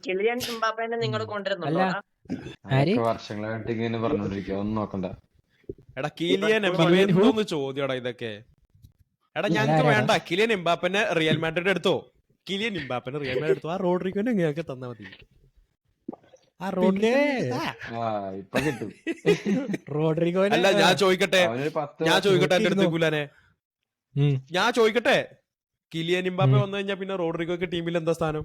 Kylian എംബാപ്പേനെ നിങ്ങൾ അല്ല കൊണ്ടുവരുന്നുണ്ടോടാ? ആര് അതൊക്കെ വർഷങ്ങളായിട്ട് ഇങ്ങനെ പറഞ്ഞോണ്ടിരിക്കുക, ഒന്നും നോക്കണ്ട. എടാ കിലിയൻ എംബാപ്പെ കിലിയൻ ഹു എന്തോന്ന് ചോദ്യടാ ഇതൊക്കെ. എടാ ഞങ്ങക്ക് അതാരാടാ വേണ്ട കിലിയൻ എംബാപ്പനെ റിയൽ മാഡ്രിഡ് എടുത്തോ. കിലിയൻ എംബാപ്പനെ റിയൽ മാഡ്രിഡ് എടുത്തോ. ആ റോഡ്രിഗോനെ ഞങ്ങൾക്ക് തന്നാ മതി. ആ പിന്നെ റോഡ്രിഗോ ആ ഇപ്പൊ കിട്ടും. റോഡ്രിഗോനെ അല്ല ഞാൻ ചോദിക്കട്ടെ, അവനൊരു 10 ഞാൻ ചോദിക്കട്ടെ എന്റെ അടുത്ത് നോക്കിയിരുന്നോ ഗുലാനെ, ഞാൻ ചോദിക്കട്ടെ, കിലിയൻ എംബാപ്പെ വന്നു കഴിഞ്ഞാൽ പിന്നെ റോഡ്രിഗോക്ക് ടീമിൽ എന്താ സ്ഥാനം?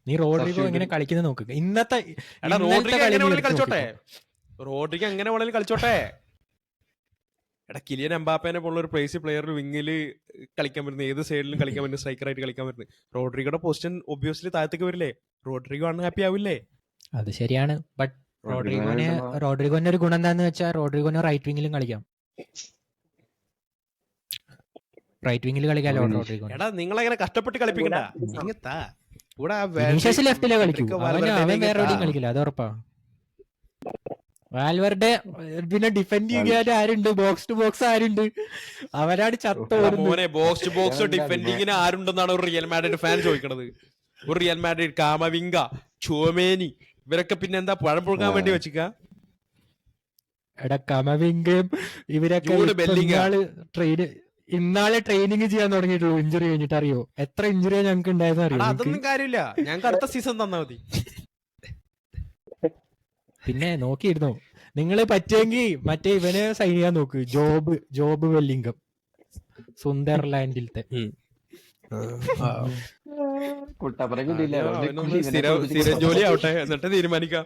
നീ റോഡ്രിഗോ എങ്ങനെ സബ്സ്റ്റിറ്റ്യൂട്ട്. കളിക്കുന്നത് നോക്ക്. ഇന്നത്തെ എടാ ഇന്നലത്തെ റോഡ്രിഗോ കളി എങ്ങനെ നീ വേണേലും എടുത്ത് കളിച്ചോട്ടെ, നോക്കിക്കോ. റോഡ്രിഗോ എങ്ങനെ വേണേലും കളിച്ചോട്ടെ. എടാ കിലിയൻ എംബാപ്പേനെ പോലുള്ള ഒരു പ്ലേസ് പ്ലെയർ വിങ്ങില് കളിക്കാൻ പറ്റുന്നത്, ഏത് സൈഡിലും കളിക്കാൻ പറ്റുന്ന സ്ട്രൈക്കറായിട്ട് കളിക്കാൻ പറ്റുന്നത്. റോഡ്രിഗോയുടെ പൊസിഷൻ ഒബ്വിയസ്ലി താഴത്തേക്ക് വരില്ലേ, റോഡ്രിഗോ ആണ് ഹാപ്പി ആവില്ലേ? അത് ശരിയാണ്. ബട്ട് റോഡ്രിഗോനെ റോഡ്രിഗോന്റെ ഒരു ഗുണം എന്താന്ന് വെച്ചാൽ റോഡ്രിഗോന് റൈറ്റ് വിങ്ങിലും കളിക്കാം. റൈറ്റ് വിങ്ങിൽ കളിക്കാലോ റോഡ്രിഗോന്. എടാ നിങ്ങളെങ്ങനെ കഷ്ടപ്പെട്ട് കളിപ്പിക്കണ്ട. ഇങ്ങത്താ കൂടെ ആ വിനീഷ്യസ് ലെഫ്റ്റിലേ കളിക്കൂ. ഫെഡറിക്കോ അവൻ വാൽവേർഡേനെ വേറെ എവിടെയും കളിക്കില്ല, അത് ഉറപ്പാ. വാൽവരുടെ പിന്നെ ഡിഫെൻഡ് ചെയ്യാൻ ആരുണ്ട്, ബോക്സ് ടു ബോക്സ് ആരുണ്ട്, അവരാണ് എടാ ചത്തോടുന്നത്. മോനെ ബോക്സ് ടു ബോക്സ് ഡിഫെൻഡിങ്ങിന് ആരുണ്ടെന്നാണ് ഒരു റിയൽ മാഡ്രിഡ് ഫാൻ ചോദിക്കണത്. ഒരു റിയൽ മാഡ്രിഡ് കാമവിംഗ, ചുവമേനി ഇവരൊക്കെ പിന്നെ എന്താ പഴം പുഴുങ്ങാൻ വേണ്ടി വെച്ചിക്ക? എടാ കമവിംഗയും ഇവരൊക്കെ ജൂഡ് ഇപ്പൊ ബെല്ലിംഗാം. ഇന്നാളെ ട്രെയിനിങ് ചെയ്യാൻ തുടങ്ങിയിട്ടുള്ളൂ. ഇഞ്ചുറി കഴിഞ്ഞിട്ട് അറിയോ എത്ര ഇഞ്ചുറിയാ ഞങ്ങൾക്ക് ഉണ്ടായെന്ന് അറിയോ എടാ നിനക്ക്? അതൊന്നും കാര്യമില്ല, ഞങ്ങൾക്ക് അടുത്ത സീസൺ തന്നാ മതി. പിന്നെ നോക്കിയിരുന്നോ നിങ്ങള് പറ്റുമെങ്കിൽ മറ്റേ ഇവനെ സൈൻ ചെയ്യാൻ നോക്ക്, ജോബ് വെല്ലിംഗം, സുന്ദർലാൻഡിലത്തെ. കുട്ടപ്പുറം കിട്ടിയില്ല. അവനൊന്ന് സ്ഥിരം ജോലി ആവട്ടെ, എന്നിട്ട് തീരുമാനിക്കാം.